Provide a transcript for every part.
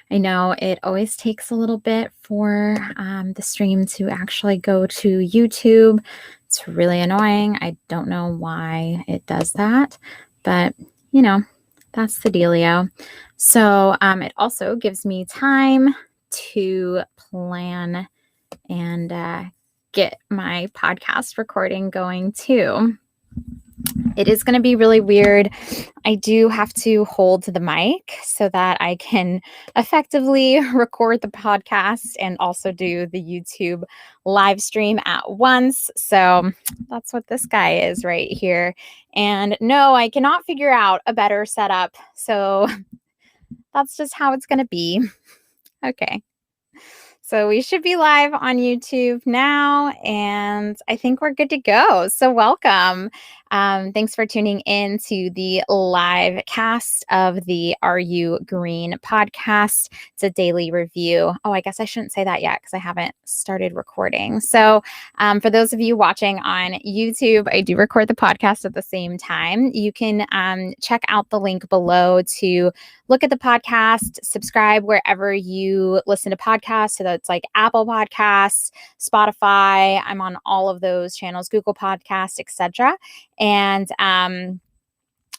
I know it always takes a little bit for the stream to actually go to YouTube. It's really annoying. I don't know why it does that, but that's the dealio. So it also gives me time to plan and get my podcast recording going too. It is going to be really weird. I do have to hold the mic so that I can effectively record the podcast and also do the YouTube live stream at once. So that's what this guy is right here. And no, I cannot figure out a better setup. So that's just how it's going to be. Okay. So we should be live on YouTube now, and I think we're good to go. So welcome. Thanks for tuning in to the live cast of the Are You Green podcast. It's a daily review. Oh, I guess I shouldn't say that yet because I haven't started recording. So for those of you watching on YouTube, I do record the podcast at the same time. You can check out the link below to look at the podcast, subscribe wherever you listen to podcasts. So that's like Apple Podcasts, Spotify. I'm on all of those channels, Google Podcasts, etc. And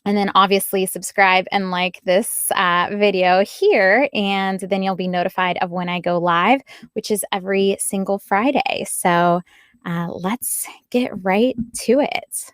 then obviously subscribe and like this video here, and then you'll be notified of when I go live, which is every single Friday. So let's get right to it.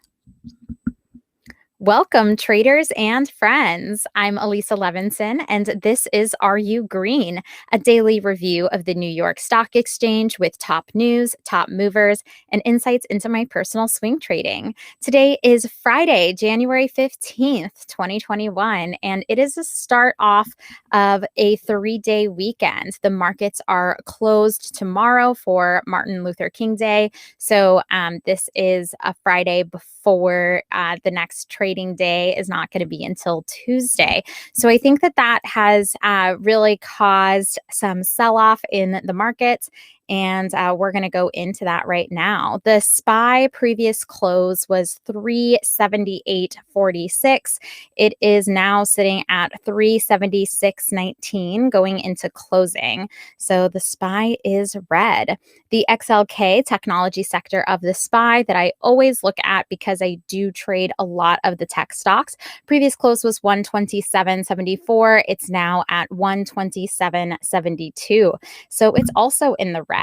Welcome, traders and friends. I'm Elisa Levinson, and this is Are You Green, a daily review of the New York Stock Exchange with top news, top movers, and insights into my personal swing trading. Today is Friday, January 15th, 2021, and it is the start off of a 3-day weekend. The markets are closed tomorrow for Martin Luther King Day, so this is a Friday before the next trading day is not going to be until Tuesday. So I think that has really caused some sell-off in the markets. And we're going to go into that right now. The SPY previous close was 378.46. It is now sitting at 376.19 going into closing. So the SPY is red. The XLK technology sector of the SPY that I always look at because I do trade a lot of the tech stocks. Previous close was 127.74. It's now at 127.72. So it's also in the red.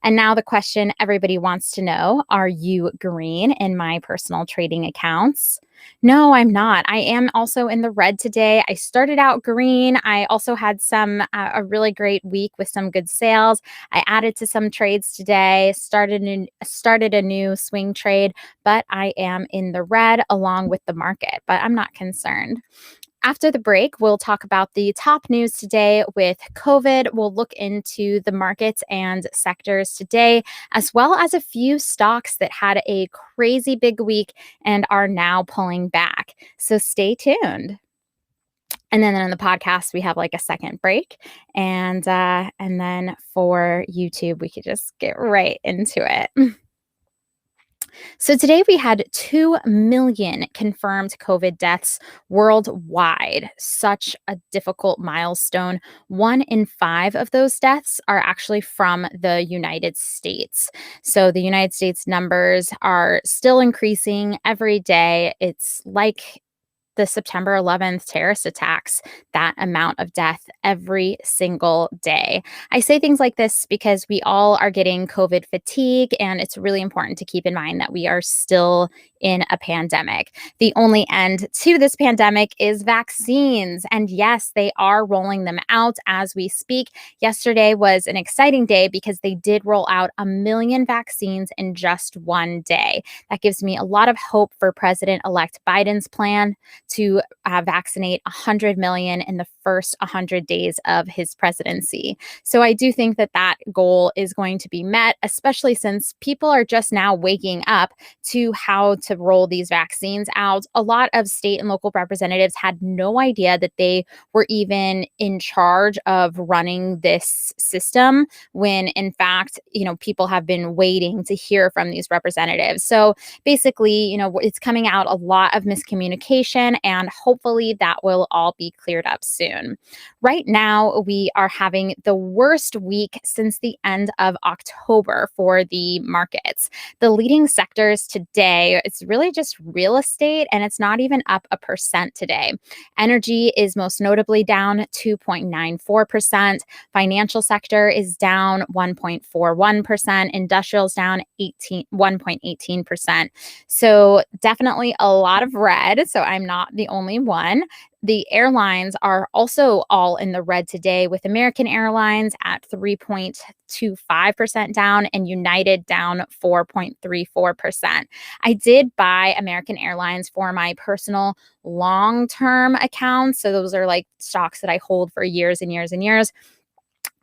And now the question everybody wants to know, are you green in my personal trading accounts? No, I'm not. I am also in the red today. I started out green. I also had a really great week with some good sales. I added to some trades today, started a new swing trade, but I am in the red along with the market, but I'm not concerned. After the break, we'll talk about the top news today with COVID. We'll look into the markets and sectors today, as well as a few stocks that had a crazy big week and are now pulling back. So stay tuned. And then on the podcast, we have like a second break. And then for YouTube, we could just get right into it. So today we had 2 million confirmed COVID deaths worldwide. Such a difficult milestone. 1 in 5 of those deaths are actually from the United States. So the United States numbers are still increasing every day. It's like the September 11th terrorist attacks, that amount of death every single day. I say things like this because we all are getting COVID fatigue, and it's really important to keep in mind that we are still in a pandemic. The only end to this pandemic is vaccines. And yes, they are rolling them out as we speak. Yesterday was an exciting day because they did roll out 1 million vaccines in just one day. That gives me a lot of hope for President-elect Biden's plan to vaccinate 100 million in the first 100 days of his presidency. So I do think that goal is going to be met, especially since people are just now waking up to how to roll these vaccines out. A lot of state and local representatives had no idea that they were even in charge of running this system when, in fact, people have been waiting to hear from these representatives. So basically, it's coming out a lot of miscommunication, and hopefully that will all be cleared up soon. Right now, we are having the worst week since the end of October for the markets. The leading sectors today, it's really just real estate, and it's not even up 1% today. Energy is most notably down 2.94%. Financial sector is down 1.41%. Industrials down 1.18%. So definitely a lot of red. So I'm not the only one. The airlines are also all in the red today, with American Airlines at 3.25% down and United down 4.34%. I did buy American Airlines for my personal long-term accounts. So those are like stocks that I hold for years and years and years.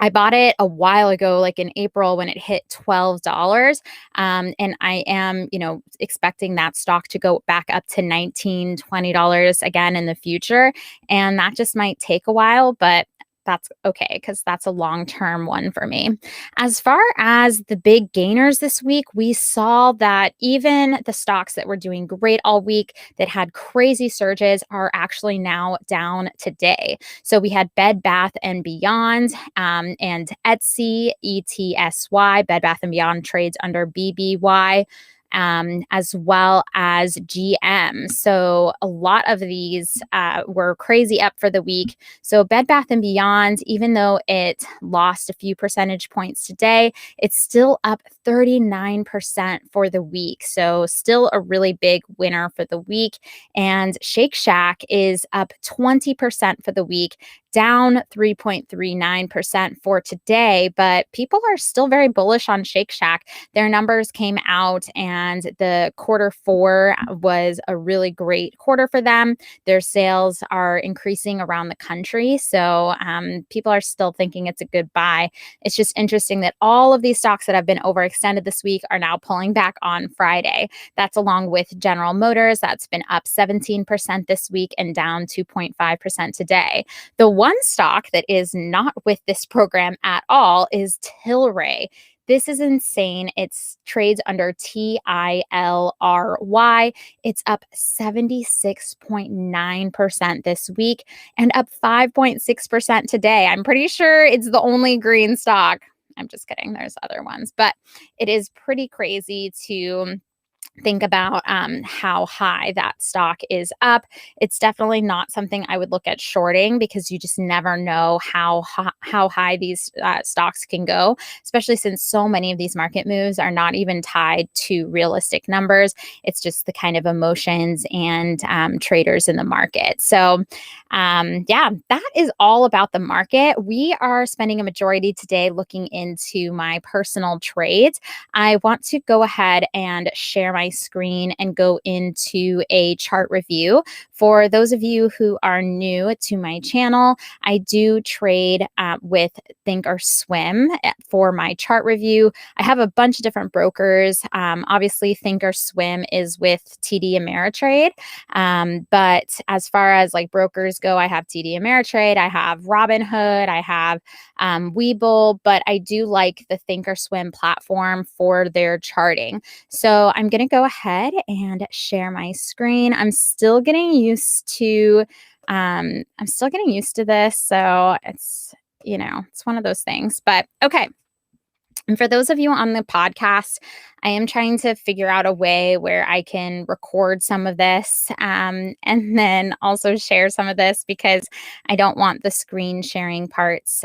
I bought it a while ago, like in April when it hit $12. And I am, expecting that stock to go back up to $19, $20 again in the future. And that just might take a while, but that's okay because that's a long-term one for me. As far as the big gainers this week, we saw that even the stocks that were doing great all week that had crazy surges are actually now down today. So we had Bed Bath and Beyond and Etsy, ETSY, Bed Bath and Beyond trades under BBY. As well as GM. So a lot of these were crazy up for the week. So Bed Bath & Beyond, even though it lost a few percentage points today, it's still up 39% for the week. So still a really big winner for the week. And Shake Shack is up 20% for the week, down 3.39% for today, but people are still very bullish on Shake Shack. Their numbers came out and the Q4 was a really great quarter for them. Their sales are increasing around the country. So people are still thinking it's a good buy. It's just interesting that all of these stocks that have been overextended this week are now pulling back on Friday. That's along with General Motors. That's been up 17% this week and down 2.5% today. The one stock that is not with this program at all is Tilray. This is insane. It trades under TILRY. It's up 76.9% this week and up 5.6% today. I'm pretty sure it's the only green stock. I'm just kidding. There's other ones, but it is pretty crazy to think about how high that stock is up. It's definitely not something I would look at shorting because you just never know how high these stocks can go, especially since so many of these market moves are not even tied to realistic numbers. It's just the kind of emotions and traders in the market. So that is all about the market. We are spending a majority today looking into my personal trades. I want to go ahead and share my screen and go into a chart review. For those of you who are new to my channel, I do trade with Thinkorswim for my chart review. I have a bunch of different brokers. Obviously, Thinkorswim is with TD Ameritrade. But as far as like brokers go, I have TD Ameritrade, I have Robinhood, I have Webull, but I do like the Thinkorswim platform for their charting. So I'm going to go ahead and share my screen. I'm still getting used to this. So it's, it's one of those things, but okay. And for those of you on the podcast, I am trying to figure out a way where I can record some of this and then also share some of this because I don't want the screen sharing parts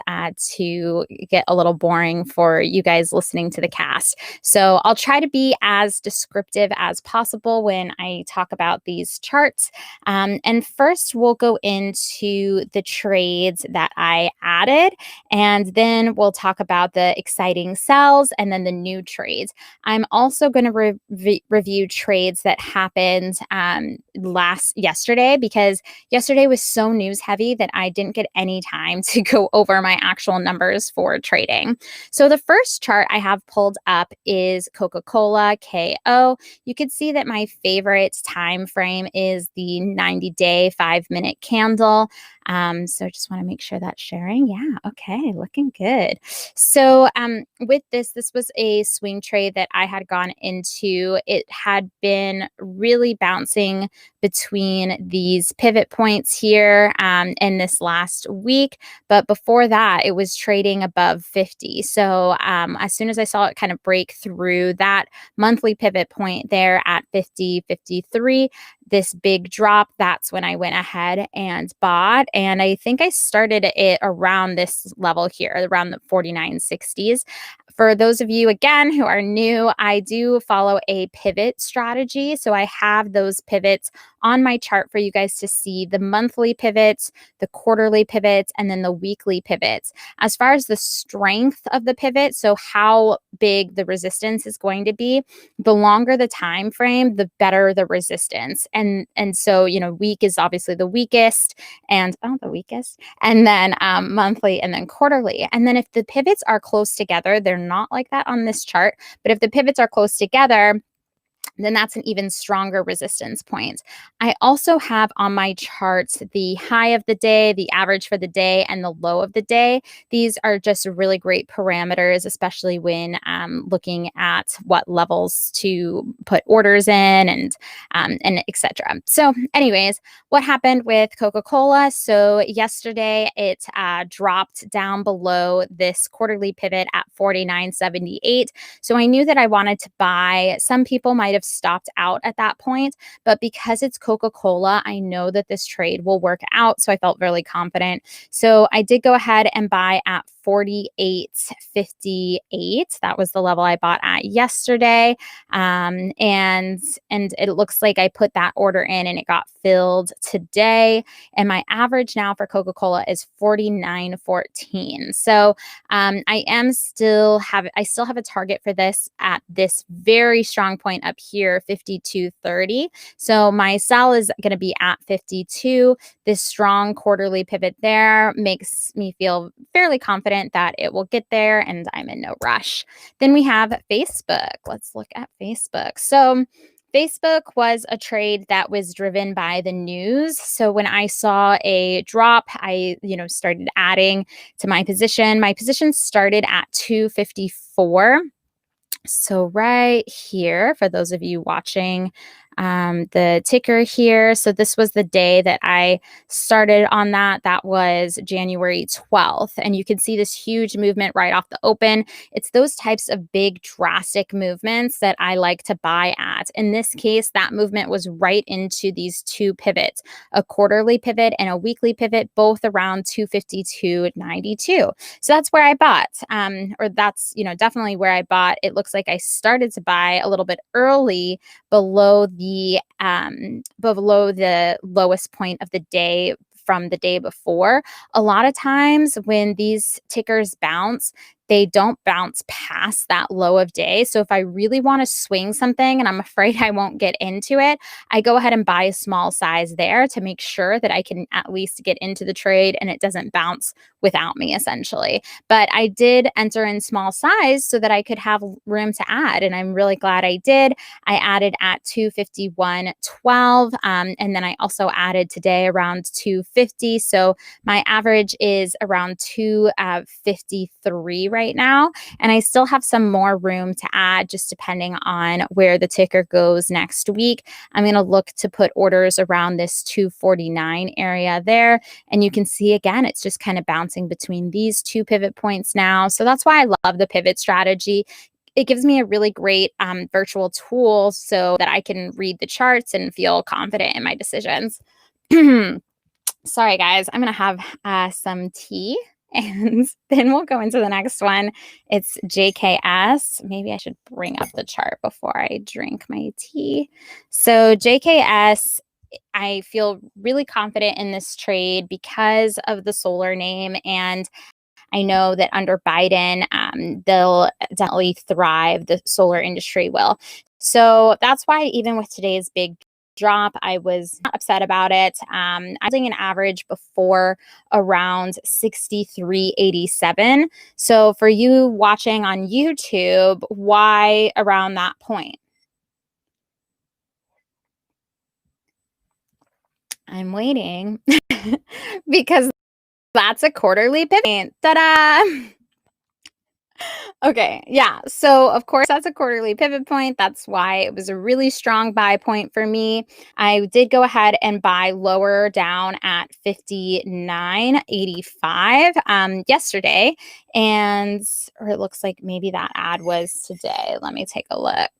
to get a little boring for you guys listening to the cast. So I'll try to be as descriptive as possible when I talk about these charts. And first, we'll go into the trades that I added, and then we'll talk about the exciting sells and then the new trades. I'm also going to review trades that happened yesterday because yesterday was so news heavy that I didn't get any time to go over my actual numbers for trading. So the first chart I have pulled up is Coca-Cola KO. You can see that my favorite time frame is the 90-day 5-minute candle. So I just want to make sure that's sharing. Yeah. Okay. Looking good. So with this was a swing trade that I had gone into. It had been really bouncing between these pivot points here in this last week. But before that, it was trading above 50. So as soon as I saw it kind of break through that monthly pivot point there at 50, 53, this big drop, that's when I went ahead and bought. And I think I started it around this level here, around the 49.60s. For those of you, again, who are new, I do follow a pivot strategy. So I have those pivots on my chart for you guys to see, the monthly pivots, the quarterly pivots, and then the weekly pivots. As far as the strength of the pivot, so how big the resistance is going to be, the longer the time frame, the better the resistance. And so, week is obviously the weakest, and and then monthly, and then quarterly. And then if the pivots are close together, they're not like that on this chart, but if the pivots are close together, then that's an even stronger resistance point. I also have on my charts the high of the day, the average for the day, and the low of the day. These are just really great parameters, especially when looking at what levels to put orders in and etc. So anyways, what happened with Coca-Cola? So yesterday it dropped down below this quarterly pivot at 49.78. So I knew that I wanted to buy. Some people might have stopped out at that point, but because it's Coca-Cola, I know that this trade will work out. So I felt really confident. So I did go ahead and buy at 48.58. That was the level I bought at yesterday. And it looks like I put that order in and it got filled today. And my average now for Coca-Cola is 49.14. So I still have a target for this at this very strong point up here, 52.30. So my sell is going to be at 52. This strong quarterly pivot there makes me feel fairly confident that it will get there, and I'm in no rush. Then we have Facebook. Let's look at Facebook. So Facebook was a trade that was driven by the news. So when I saw a drop, I started adding to my position. My position started at 254. So right here, for those of you watching the ticker here. So this was the day that I started on that. That was January 12th. And you can see this huge movement right off the open. It's those types of big drastic movements that I like to buy at. In this case, that movement was right into these two pivots, a quarterly pivot and a weekly pivot, both around 252.92. So that's where I bought, or that's, definitely where I bought. It looks like I started to buy a little bit early below the lowest point of the day from the day before. A lot of times when these tickers bounce, they don't bounce past that low of day. So if I really want to swing something and I'm afraid I won't get into it, I go ahead and buy a small size there to make sure that I can at least get into the trade and it doesn't bounce without me, essentially. But I did enter in small size so that I could have room to add, and I'm really glad I did. I added at 251.12, and then I also added today around 250. So my average is around 253 right now, and I still have some more room to add, just depending on where the ticker goes next week. I'm going to look to put orders around this 249 area there, and you can see again, it's just kind of bouncing between these two pivot points now. So that's why I love the pivot strategy. It gives me a really great virtual tool so that I can read the charts and feel confident in my decisions. Sorry, guys, I'm going to have some tea and then we'll go into the next one. It's JKS. Maybe I should bring up the chart before I drink my tea. So JKS, I feel really confident in this trade because of the solar name, and I know that under Biden, they'll definitely thrive. The solar industry will. So that's why even with today's big drop, I was not upset about it. I was doing an average before around 63.87. So for you watching on YouTube, why around that point? I'm waiting because that's a quarterly pivot. Ta-da! Okay, yeah. So, of course, that's a quarterly pivot point. That's why it was a really strong buy point for me. I did go ahead and buy lower down at 59.85 yesterday. And, or it looks like maybe that ad was today. Let me take a look.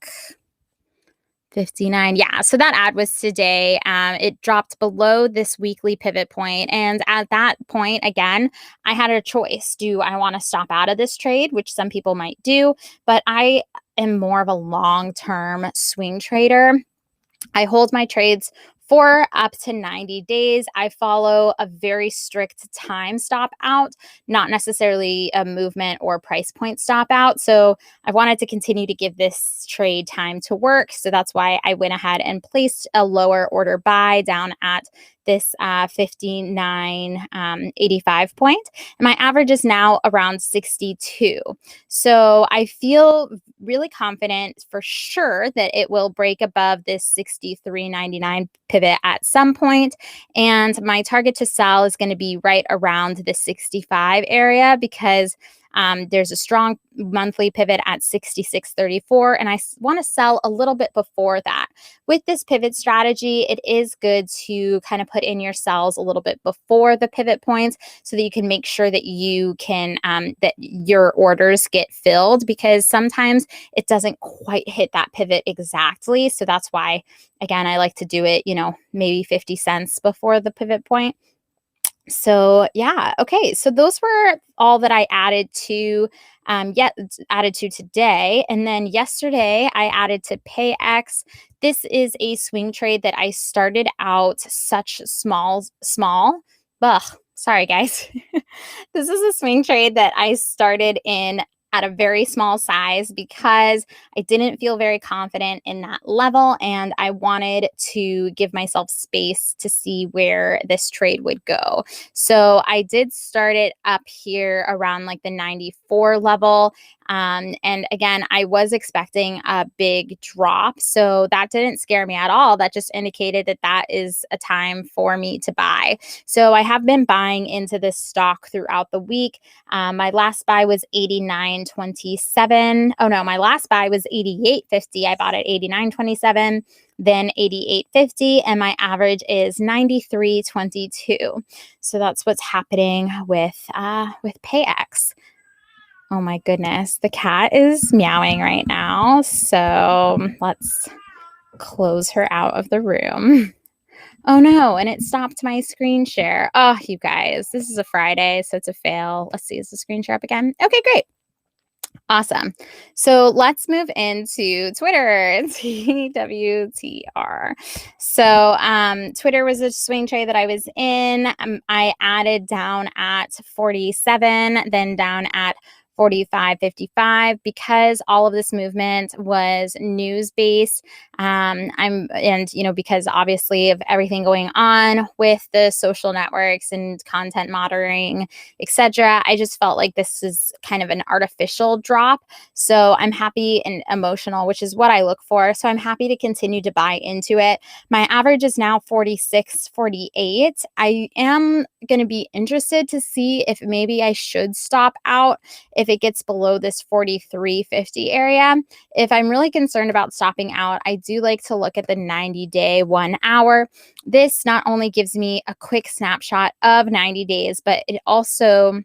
59. Yeah. So that ad was today. It dropped below this weekly pivot point. And at that point, again, I had a choice. Do I want to stop out of this trade, which some people might do? But I am more of a long-term swing trader. I hold my trades for up to 90 days. I follow a very strict time stop out, not necessarily a movement or price point stop out. So I wanted to continue to give this trade time to work. So that's why I went ahead and placed a lower order buy down at this 59.85 point. And my average is now around 62. So I feel really confident for sure that it will break above this 63.99 pivot at some point. And my target to sell is going to be right around the 65 area because there's a strong monthly pivot at 66.34, and I want to sell a little bit before that. With this pivot strategy, it is good to kind of put in your sells a little bit before the pivot points so that you can make sure that you can that your orders get filled, because sometimes it doesn't quite hit that pivot exactly. So that's why, again, I like to do it, maybe 50 cents before the pivot point. So yeah, okay. So those were all that I added to today. And then yesterday I added to PayX. This is a swing trade that I started out such small. Ugh, sorry guys. This is a swing trade that I started in at a very small size because I didn't feel very confident in that level, and I wanted to give myself space to see where this trade would go. So I did start it up here around like the 94 level. And again, I was expecting a big drop. So that didn't scare me at all. That just indicated that that is a time for me to buy. So I have been buying into this stock throughout the week. My last buy was 89.27. Oh no, my last buy was 88.50. I bought at 89.27, then 88.50, and my average is 93.22. So that's what's happening with PayX. Oh my goodness, the cat is meowing right now. So let's close her out of the room. Oh no, and it stopped my screen share. Oh, you guys, this is a Friday, so it's a fail. Let's see, is the screen share up again? Okay, great. Awesome. So let's move into Twitter. TWTR. So Twitter was a swing trade that I was in. I added down at 47, then down at 45.55 because all of this movement was news based. Because obviously of everything going on with the social networks and content monitoring, etc., I just felt like this is kind of an artificial drop. So I'm happy and emotional, which is what I look for. So I'm happy to continue to buy into it. My average is now 46.48. I am going to be interested to see if maybe I should stop out if it gets below this 43.50 area. If I'm really concerned about stopping out, I do like to look at the 90-day 1 hour. This not only gives me a quick snapshot of 90 days, but it also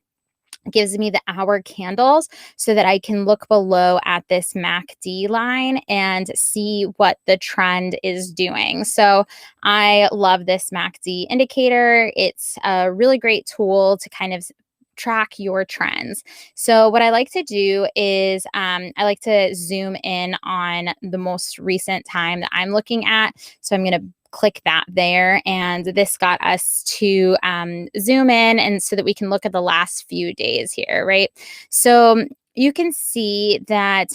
gives me the hour candles so that I can look below at this MACD line and see what the trend is doing. So I love this MACD indicator. It's a really great tool to kind of track your trends. So what I like to do is I like to zoom in on the most recent time that I'm looking at. So I'm going to click that there, and this got us to zoom in, and so that we can look at the last few days here, right? So you can see that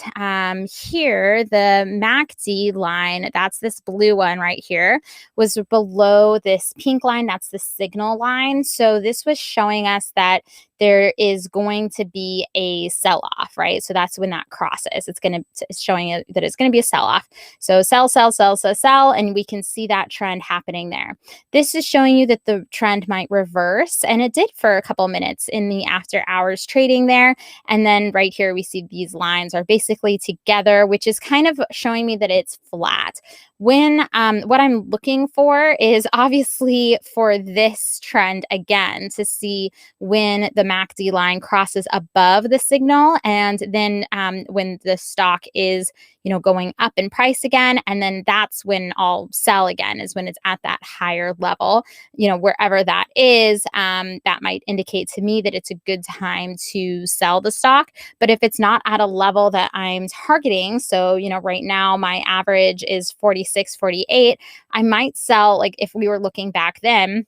here, the MACD line, that's this blue one right here, was below this pink line. That's the signal line. So this was showing us that there is going to be a sell-off, right? So that's when that crosses. It's showing it that it's going to be a sell-off. So sell, sell, sell, sell, sell, and we can see that trend happening there. This is showing you that the trend might reverse, and it did for a couple minutes in the after hours trading there. And then right here, we see these lines are basically together, which is kind of showing me that it's flat. When what I'm looking for is obviously for this trend again to see when the MACD line crosses above the signal, and then when the stock is going up in price again, and then that's when I'll sell again, is when it's at that higher level, wherever that is. That might indicate to me that it's a good time to sell the stock. But if it's not at a level that I'm targeting, so right now my average is 46, 48, I might sell. Like if we were looking back then,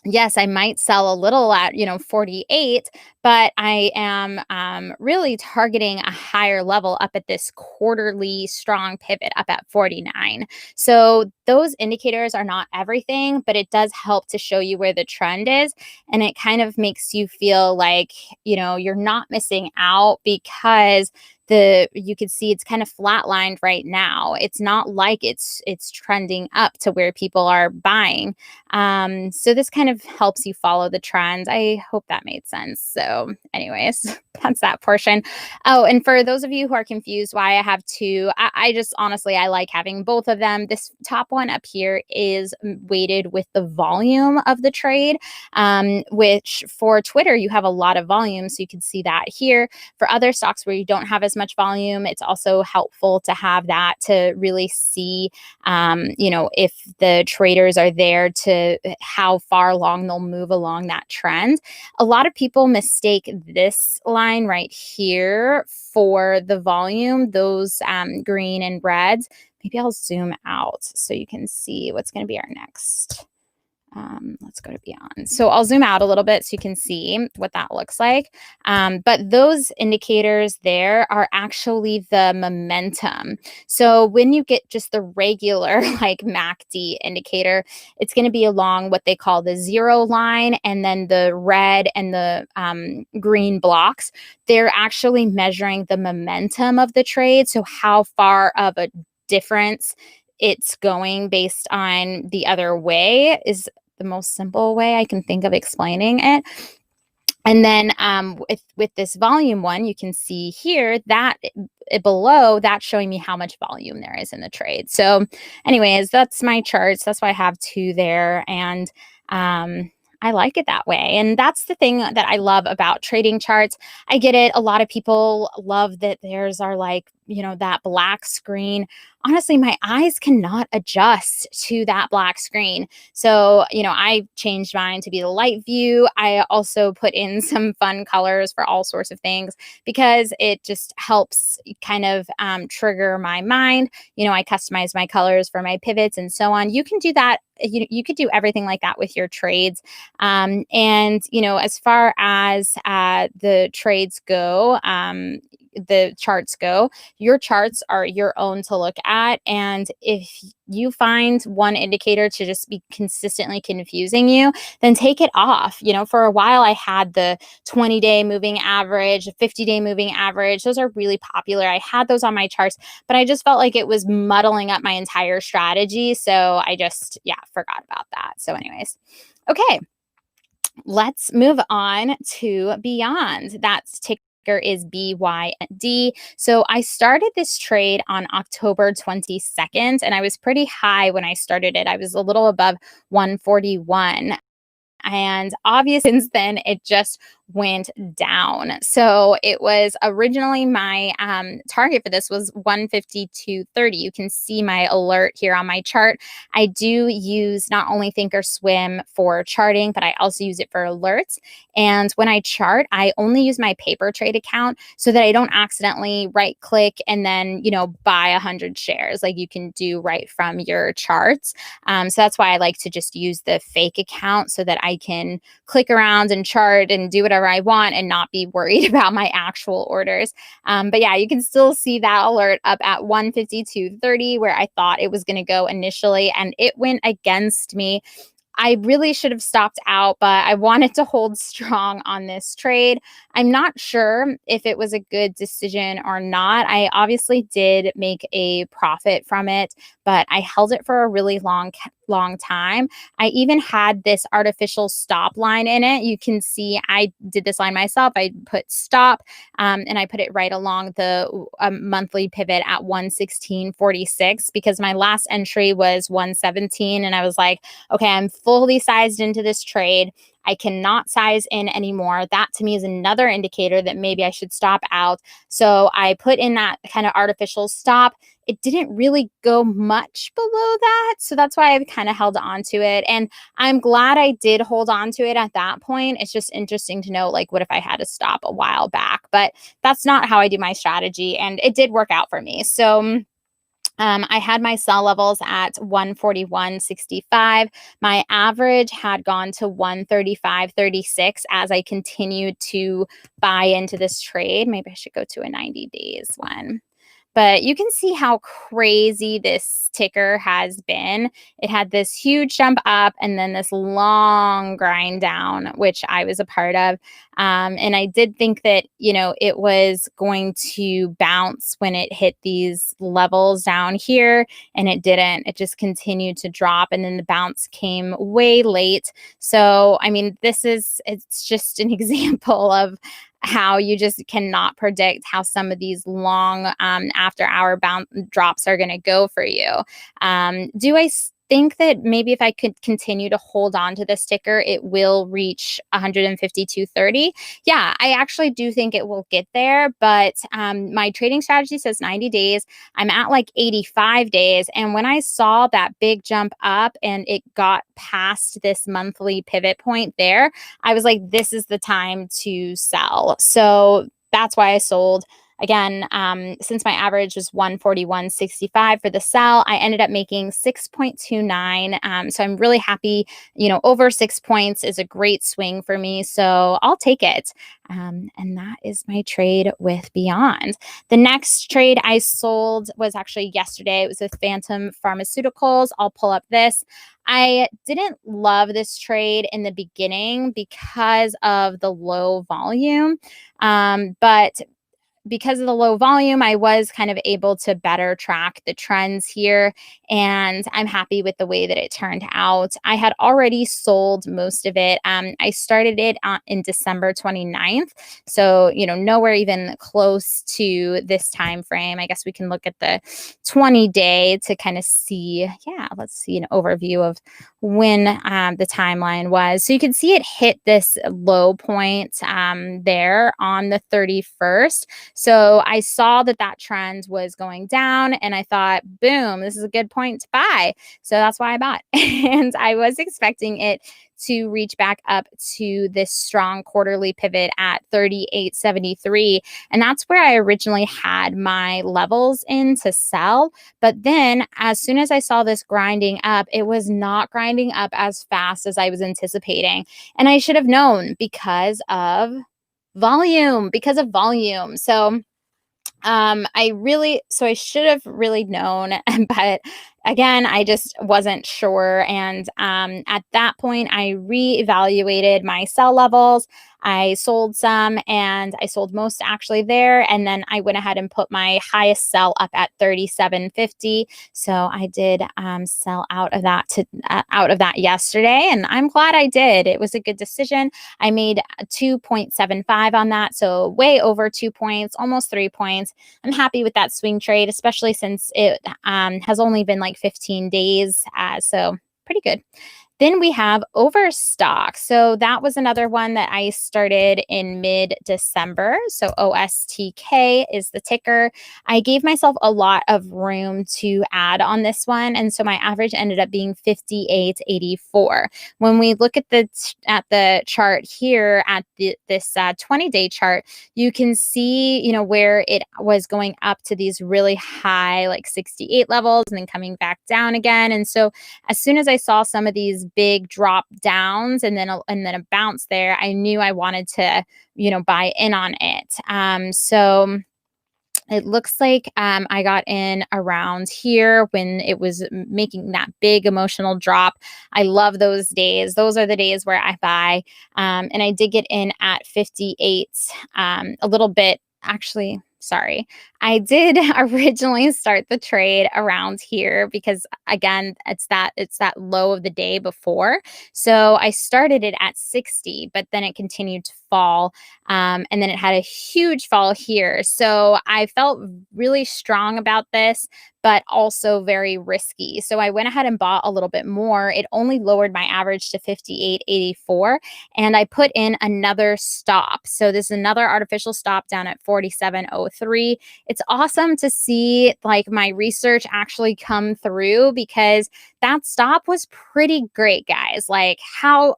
yes, I might sell a little at 48, but I am really targeting a higher level up at this quarterly strong pivot up at 49. So those indicators are not everything, but it does help to show you where the trend is, and it kind of makes you feel like you're not missing out, because you could see it's kind of flatlined right now. It's not like it's trending up to where people are buying. So this kind of helps you follow the trend. I hope that made sense. So anyways, that's that portion. Oh, and for those of you who are confused why I have two, I just honestly, I like having both of them. This top one up here is weighted with the volume of the trade, which for Twitter, you have a lot of volume. So you can see that here. For other stocks where you don't have as much volume, it's also helpful to have that to really see, if the traders are there, to how far along they'll move along that trend. A lot of people mistake this line right here for the volume, those green and reds. Maybe I'll zoom out so you can see what's going to be our next. Let's go to Beyond. So I'll zoom out a little bit so you can see what that looks like. But those indicators there are actually the momentum. So when you get just the regular like MACD indicator, it's going to be along what they call the zero line, and then the red and the green blocks. They're actually measuring the momentum of the trade. So how far of a difference it's going based on the other way is the most simple way I can think of explaining it. And then with this volume one, you can see here that below, that's showing me how much volume there is in the trade. So anyways, that's my charts. That's why I have two there. And I like it that way. And that's the thing that I love about trading charts. I get it. A lot of people love that theirs are like, that black screen. Honestly, my eyes cannot adjust to that black screen. So, I changed mine to be the light view. I also put in some fun colors for all sorts of things, because it just helps kind of trigger my mind. I customize my colors for my pivots and so on. You can do that. You could do everything like that with your trades. And, as far as the trades go, the charts go, your charts are your own to look at. And if you find one indicator to just be consistently confusing you, then take it off. For a while I had the 20-day moving average, 50-day moving average. Those are really popular. I had those on my charts, but I just felt like it was muddling up my entire strategy. So I just, forgot about that. So anyways, okay, let's move on to Beyond. That's ticker is BYND. So I started this trade on October 22nd, and I was pretty high when I started it. I was a little above 141. And obviously, since then, it just went down. So it was originally my target for this was 152.30. You can see my alert here on my chart. I do use not only Thinkorswim for charting, but I also use it for alerts. And when I chart, I only use my paper trade account so that I don't accidentally right click and then, buy 100 shares like you can do right from your charts. So that's why I like to just use the fake account so that I can click around and chart and do whatever I want and not be worried about my actual orders. But yeah, you can still see that alert up at 152.30 where I thought it was going to go initially, and it went against me. I really should have stopped out, but I wanted to hold strong on this trade. I'm not sure if it was a good decision or not. I obviously did make a profit from it, but I held it for a really long time. I even had this artificial stop line in it. You can see I did this line myself. I put stop and I put it right along the monthly pivot at 116.46 because my last entry was 117 and I was like, okay, I'm fully sized into this trade. I cannot size in anymore. That to me is another indicator that maybe I should stop out. So I put in that kind of artificial stop. It didn't really go much below that. So that's why I've kind of held on to it. And I'm glad I did hold on to it at that point. It's just interesting to know, like, what if I had to stop a while back? But that's not how I do my strategy. And it did work out for me. So I had my sell levels at 141.65. My average had gone to 135.36 as I continued to buy into this trade. Maybe I should go to a 90 days one. But you can see how crazy this ticker has been. It had this huge jump up and then this long grind down, which I was a part of. And I did think that, it was going to bounce when it hit these levels down here, and it didn't. It just continued to drop, and then the bounce came way late. So, I mean, it's just an example of how you just cannot predict how some of these long after hour drops are going to go for you. Do I think that maybe if I could continue to hold on to this ticker, it will reach 152.30? Yeah, I actually do think it will get there, but my trading strategy says 90 days. I'm at like 85 days. And when I saw that big jump up and it got past this monthly pivot point there, I was like, this is the time to sell. So that's why I sold. Again, since my average was 141.65 for the sell, I ended up making 6.29. So I'm really happy. Over 6 points is a great swing for me. So I'll take it. And that is my trade with BYND. The next trade I sold was actually yesterday. It was with Phantom Pharmaceuticals. I'll pull up this. I didn't love this trade in the beginning because of the low volume. But because of the low volume, I was kind of able to better track the trends here, and I'm happy with the way that it turned out. I had already sold most of it. I started it in December 29th, so nowhere even close to this time frame. I guess we can look at the 20-day to kind of see. Yeah, let's see an overview of when the timeline was. So you can see it hit this low point there on the 31st. So I saw that trend was going down, and I thought, boom, this is a good point to buy. So that's why I bought. And I was expecting it to reach back up to this strong quarterly pivot at 38.73. And that's where I originally had my levels in to sell. But then as soon as I saw this grinding up, it was not grinding up as fast as I was anticipating. And I should have known because of volume. So I should have really known, but again, I just wasn't sure. And at that point, I reevaluated my sell levels. I sold some, and I sold most actually there. And then I went ahead and put my highest sell up at 37.50. So I did sell out of that yesterday, and I'm glad I did. It was a good decision. I made 2.75 on that, so way over 2 points, almost 3 points. I'm happy with that swing trade, especially since it has only been like 15 days. So pretty good. Then we have Overstock. So that was another one that I started in mid-December. So OSTK is the ticker. I gave myself a lot of room to add on this one, and so my average ended up being 58.84. When we look at the chart here at this 20-day chart, you can see where it was going up to these really high, like 68 levels, and then coming back down again. And so as soon as I saw some of these big drop downs and then a bounce there, I knew I wanted to buy in on it. So It looks like I got in around here when it was making that big emotional drop. I love those days. Those are the days where I buy. And I did get in at 58, a little bit. Actually, sorry. I did originally start the trade around here because again, it's that low of the day before. So I started it at 60, but then it continued to fall. And then it had a huge fall here. So I felt really strong about this, but also very risky. So I went ahead and bought a little bit more. It only lowered my average to 58.84. And I put in another stop. So this is another artificial stop down at 47.03. It's awesome to see like my research actually come through because that stop was pretty great, guys. How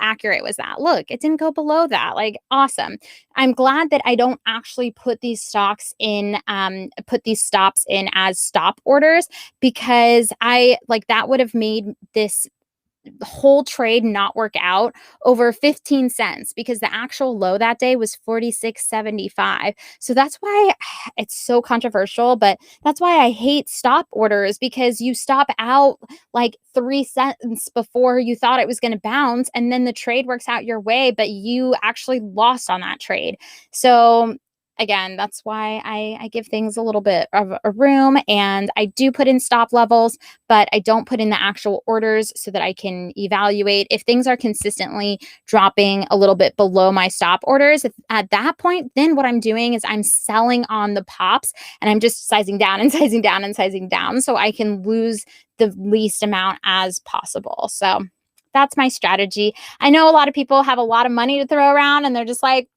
accurate was that? Look, it didn't go below that. Like, awesome. I'm glad that I don't actually put these stops in as stop orders, because that would have made this whole trade not work out over 15 cents, because the actual low that day was 46.75. So that's why it's so controversial, but that's why I hate stop orders, because you stop out like 3 cents before you thought it was going to bounce, and then the trade works out your way, but you actually lost on that trade. So again, that's why I give things a little bit of a room, and I do put in stop levels, but I don't put in the actual orders so that I can evaluate if things are consistently dropping a little bit below my stop orders. At that point, then what I'm doing is I'm selling on the pops, and I'm just sizing down and sizing down and sizing down so I can lose the least amount as possible. So that's my strategy. I know a lot of people have a lot of money to throw around, and they're just like,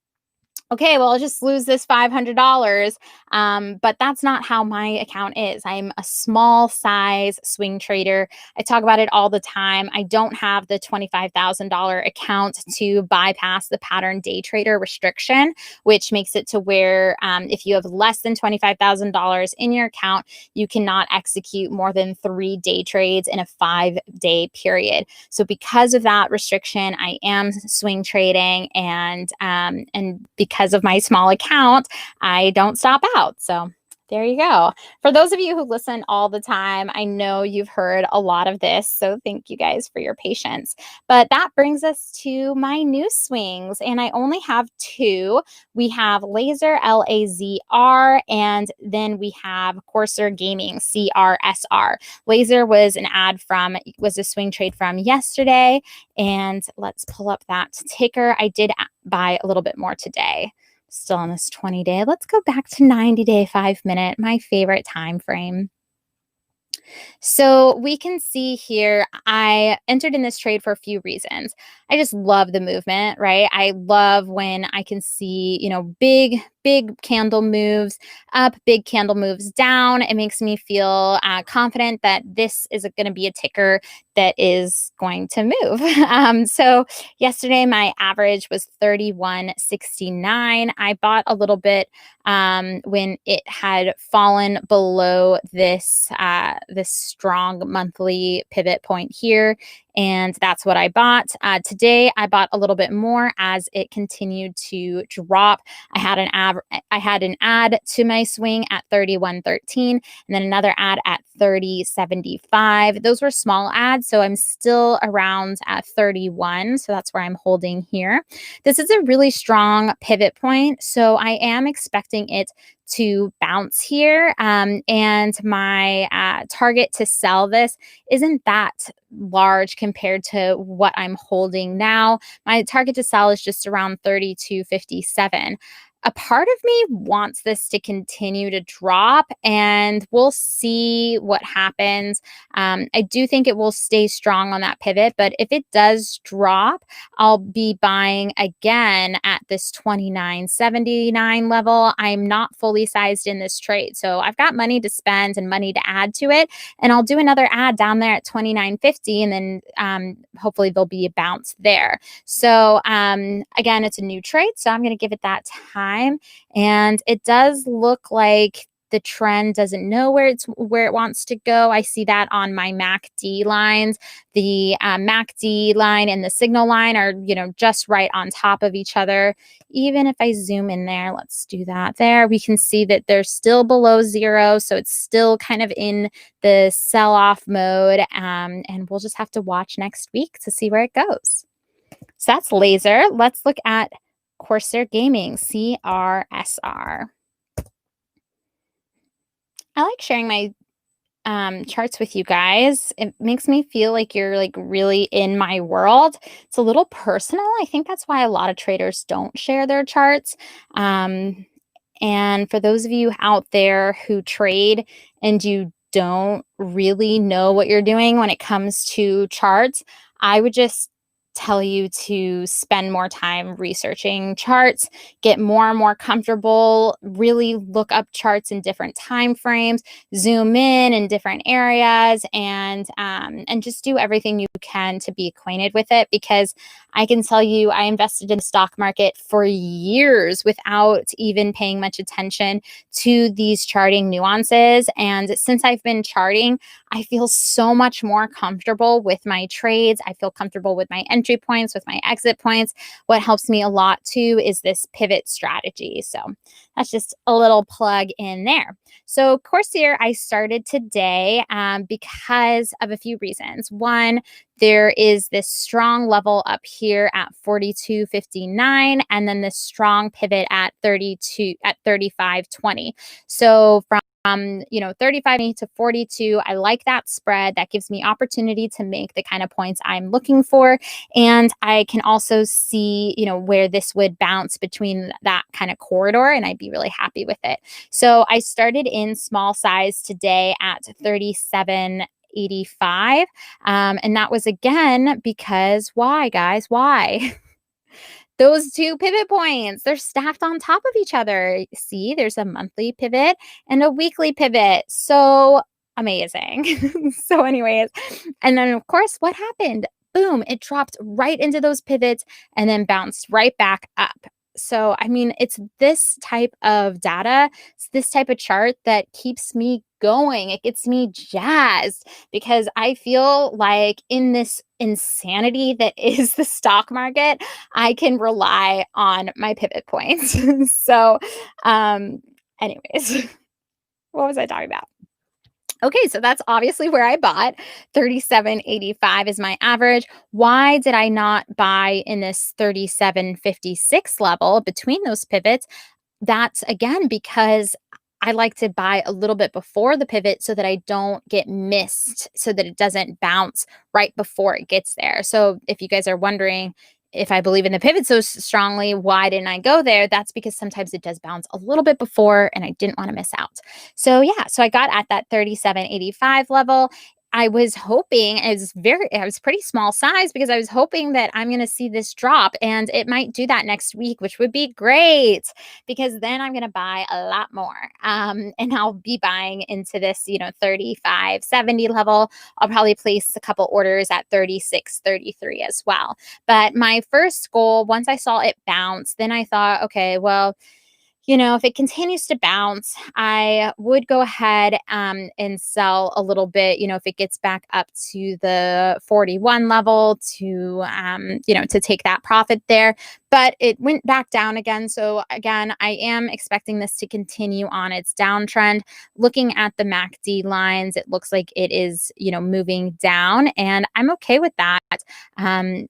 okay, well, I'll just lose this $500. But that's not how my account is. I'm a small size swing trader. I talk about it all the time. I don't have the $25,000 account to bypass the pattern day trader restriction, which makes it to where if you have less than $25,000 in your account, you cannot execute more than 3 day trades in a 5-day period. So because of that restriction, I am swing trading, and because of my small account, I don't stop out. So there you go. For those of you who listen all the time, I know you've heard a lot of this, so thank you guys for your patience. But that brings us to my new swings, and I only have 2. We have Laser, LAZR, and then we have Corsair Gaming, CRSR. Laser was a swing trade from yesterday, and let's pull up that ticker. I did buy a little bit more today. Still on this 20-day. Let's go back to 90-day, 5-minute, my favorite time frame. So we can see here, I entered in this trade for a few reasons. I just love the movement, right? I love when I can see, big candle moves up, big candle moves down. It makes me feel confident that this is going to be a ticker that is going to move. So yesterday, my average was 31.69. I bought a little bit when it had fallen below this strong monthly pivot point here, and that's what I bought. Today, I bought a little bit more as it continued to drop. I had an add to my swing at 31.13, and then another add at 30.75. Those were small adds, so I'm still around at 31. So that's where I'm holding here. This is a really strong pivot point, so I am expecting it to bounce here. And my target to sell this isn't that large compared to what I'm holding now. My target to sell is just around 32.57. A part of me wants this to continue to drop, and we'll see what happens. I do think it will stay strong on that pivot, but if it does drop, I'll be buying again at this 29.79 level. I'm not fully sized in this trade, so I've got money to spend and money to add to it, and I'll do another add down there at 29.50, and then hopefully there'll be a bounce there. So again, it's a new trade, so I'm going to give it that time. And it does look like the trend doesn't know where it wants to go. I see that on my MACD lines. The MACD line and the signal line are, just right on top of each other. Even if I zoom in there, let's do that there, we can see that they're still below zero. So it's still kind of in the sell-off mode. And we'll just have to watch next week to see where it goes. So that's laser. Let's look at Corsair Gaming, CRSR. I like sharing my charts with you guys. It makes me feel like you're like really in my world. It's a little personal. I think that's why a lot of traders don't share their charts. And for those of you out there who trade and you don't really know what you're doing when it comes to charts, I would just tell you to spend more time researching charts, get more and more comfortable, really look up charts in different time frames, zoom in different areas, and just do everything you can to be acquainted with it. Because I can tell you, I invested in the stock market for years without even paying much attention to these charting nuances. And since I've been charting, I feel so much more comfortable with my trades. I feel comfortable with my entry points, with my exit points. What helps me a lot too is this pivot strategy. So that's just a little plug in there. So Corsair, I started today because of a few reasons. One, there is this strong level up here at 42.59, and then this strong pivot at 35.20. So from 35 to 42, I like that spread. That gives me opportunity to make the kind of points I'm looking for. And I can also see, where this would bounce between that kind of corridor, and I'd be really happy with it. So I started in small size today at 37.85. And that was again because why, guys? Why? Those two pivot points, they're stacked on top of each other. See, there's a monthly pivot and a weekly pivot. So amazing. So anyways, and then of course, what happened? Boom, it dropped right into those pivots and then bounced right back up. So, I mean, it's this type of data, it's this type of chart that keeps me going. It gets me jazzed because I feel like in this insanity that is the stock market, I can rely on my pivot points. So, anyways, what was I talking about? Okay, so that's obviously where I bought. 37.85 is my average. Why did I not buy in this 37.56 level between those pivots? That's again because I like to buy a little bit before the pivot so that I don't get missed, so that it doesn't bounce right before it gets there. So if you guys are wondering if I believe in the pivot so strongly, why didn't I go there? That's because sometimes it does bounce a little bit before and I didn't want to miss out. So yeah, so I got at that 37.85 level. I was hoping I was pretty small size because I was hoping that I'm going to see this drop, and it might do that next week, which would be great because then I'm going to buy a lot more. And I'll be buying into this, 35.70 level. I'll probably place a couple orders at 36.33 as well. But my first goal, once I saw it bounce, then I thought, okay, well, if it continues to bounce, I would go ahead and sell a little bit, if it gets back up to the 41 level to take that profit there. But it went back down again. So again, I am expecting this to continue on its downtrend. Looking at the MACD lines, it looks like it is, moving down, and I'm okay with that.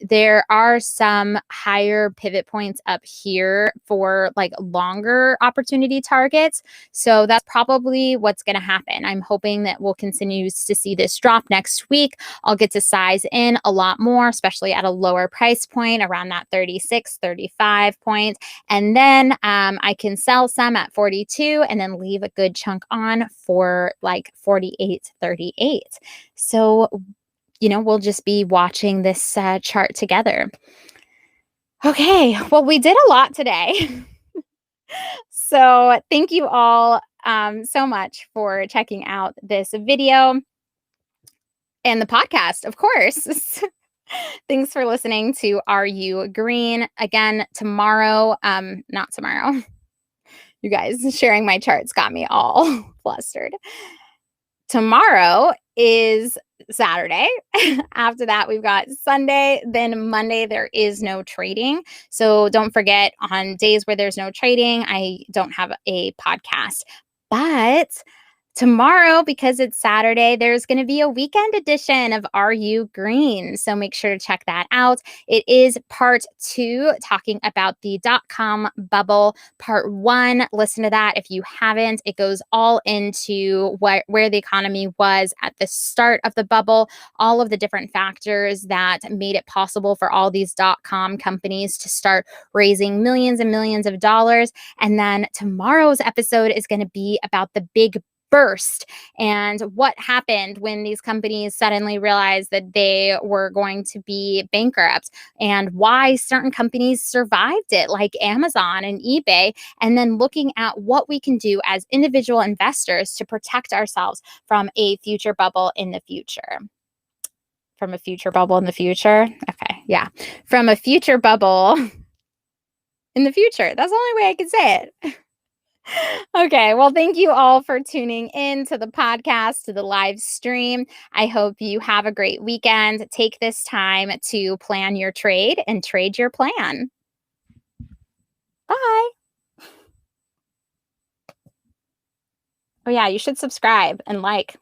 There are some higher pivot points up here for like longer opportunity targets. So that's probably what's going to happen. I'm hoping that we'll continue to see this drop next week. I'll get to size in a lot more, especially at a lower price point around that 35 point. And then I can sell some at 42 and then leave a good chunk on for like 48.38. So, we'll just be watching this chart together. Okay, well, we did a lot today. So thank you all so much for checking out this video and the podcast, of course. Thanks for listening to Are You Green? Again, tomorrow, not tomorrow. You guys sharing my charts got me all flustered. Tomorrow is Saturday. After that, we've got Sunday. Then Monday, there is no trading. So don't forget, on days where there's no trading, I don't have a podcast. But tomorrow, because it's Saturday, there's going to be a weekend edition of Are You Green? So make sure to check that out. It is part 2, talking about the dot-com bubble. Part 1, listen to that if you haven't. It goes all into where the economy was at the start of the bubble, all of the different factors that made it possible for all these dot-com companies to start raising millions and millions of dollars. And then tomorrow's episode is going to be about the big burst and what happened when these companies suddenly realized that they were going to be bankrupt, and why certain companies survived it, like Amazon and eBay, and then looking at what we can do as individual investors to protect ourselves from a future bubble in the future. From a future bubble in the future? Okay, yeah. From a future bubble in the future. That's the only way I can say it. Okay, well, thank you all for tuning in to the podcast, to the live stream. I hope you have a great weekend. Take this time to plan your trade and trade your plan. Bye. Oh, yeah, you should subscribe and like.